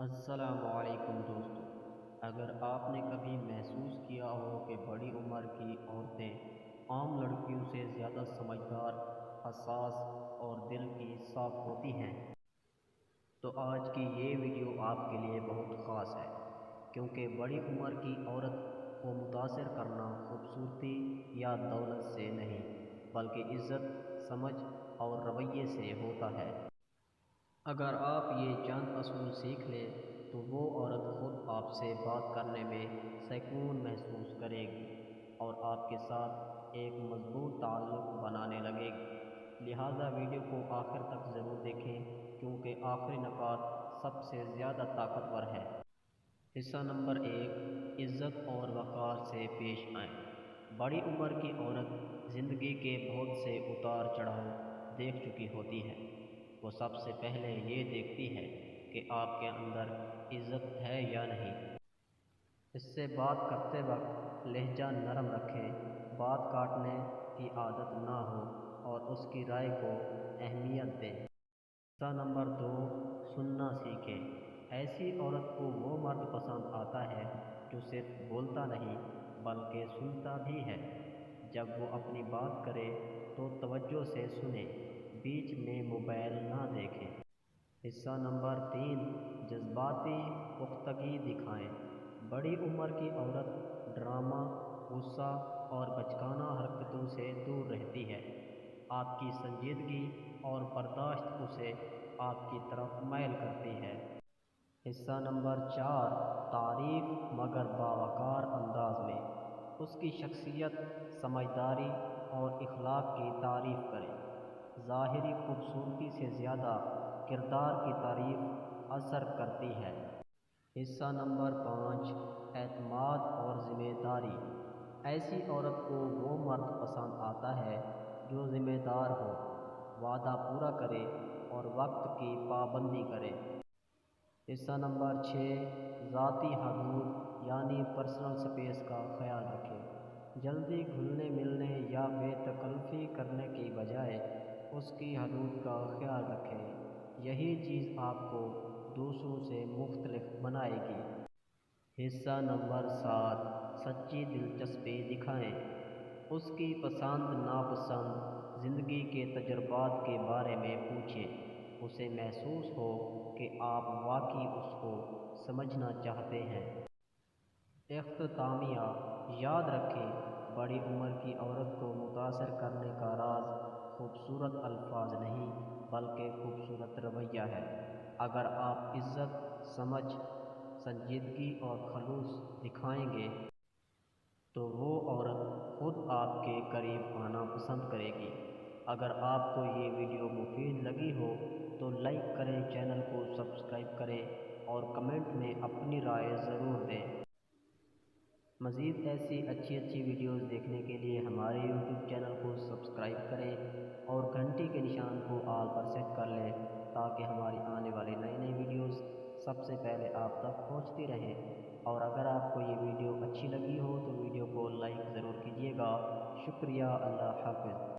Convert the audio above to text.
السلام علیکم دوستو، اگر آپ نے کبھی محسوس کیا ہو کہ بڑی عمر کی عورتیں عام لڑکیوں سے زیادہ سمجھدار، حساس اور دل کی صاف ہوتی ہیں، تو آج کی یہ ویڈیو آپ کے لیے بہت خاص ہے، کیونکہ بڑی عمر کی عورت کو متاثر کرنا خوبصورتی یا دولت سے نہیں، بلکہ عزت، سمجھ اور رویے سے ہوتا ہے۔ اگر آپ یہ چند اصول سیکھ لیں تو وہ عورت خود آپ سے بات کرنے میں سکون محسوس کرے گی اور آپ کے ساتھ ایک مضبوط تعلق بنانے لگے گی۔ لہٰذا ویڈیو کو آخر تک ضرور دیکھیں، کیونکہ آخری نکات سب سے زیادہ طاقتور ہے۔ حصہ نمبر 1، عزت اور وقار سے پیش آئیں۔ بڑی عمر کی عورت زندگی کے بہت سے اتار چڑھاؤ دیکھ چکی ہوتی ہے۔ وہ سب سے پہلے یہ دیکھتی ہے کہ آپ کے اندر عزت ہے یا نہیں۔ اس سے بات کرتے وقت لہجہ نرم رکھیں، بات کاٹنے کی عادت نہ ہو اور اس کی رائے کو اہمیت دیں۔ حصہ نمبر 2، سننا سیکھیں۔ ایسی عورت کو وہ مرد پسند آتا ہے جو صرف بولتا نہیں بلکہ سنتا بھی ہے۔ جب وہ اپنی بات کرے تو توجہ سے سنیں، بیچ میں موبائل نہ دیکھیں۔ حصہ نمبر 3، جذباتی پختگی دکھائیں۔ بڑی عمر کی عورت ڈرامہ، غصہ اور بچکانہ حرکتوں سے دور رہتی ہے۔ آپ کی سنجیدگی اور برداشت اسے آپ کی طرف مائل کرتی ہے۔ حصہ نمبر 4، تعریف مگر باوقار انداز میں۔ اس کی شخصیت، سمجھداری اور اخلاق کی تعریف کریں۔ ظاہری خوبصورتی سے زیادہ کردار کی تعریف اثر کرتی ہے۔ حصہ نمبر 5، اعتماد اور ذمہ داری۔ ایسی عورت کو وہ مرد پسند آتا ہے جو ذمہ دار ہو، وعدہ پورا کرے اور وقت کی پابندی کرے۔ حصہ نمبر 6، ذاتی حدود یعنی پرسنل سپیس کا خیال رکھیں۔ جلدی گھلنے ملنے یا بے تکلفی کرنے کی بجائے اس کی حدود کا خیال رکھیں، یہی چیز آپ کو دوسروں سے مختلف بنائے گی۔ حصہ نمبر 7، سچی دلچسپی دکھائیں۔ اس کی پسند ناپسند، زندگی کے تجربات کے بارے میں پوچھیں۔ اسے محسوس ہو کہ آپ واقعی اس کو سمجھنا چاہتے ہیں۔ اختتامیہ، یاد رکھیں، بڑی عمر کی عورت کو متاثر کرنے کا راز خوبصورت الفاظ نہیں بلکہ خوبصورت رویہ ہے۔ اگر آپ عزت، سمجھ، سنجیدگی اور خلوص دکھائیں گے تو وہ عورت خود آپ کے قریب آنا پسند کرے گی۔ اگر آپ کو یہ ویڈیو مفید لگی ہو تو لائک کریں، چینل کو سبسکرائب کریں اور کمنٹ میں اپنی رائے ضرور دیں۔ مزید ایسی اچھی ویڈیوز دیکھنے کے لیے ہمارے یوٹیوب چینل کو سبسکرائب کریں اور گھنٹی کے نشان کو آل پر سیٹ کر لیں تاکہ ہماری آنے والی نئی ویڈیوز سب سے پہلے آپ تک پہنچتی رہیں۔ اور اگر آپ کو یہ ویڈیو اچھی لگی ہو تو ویڈیو کو لائک ضرور کیجیے گا۔ شکریہ، اللہ حافظ۔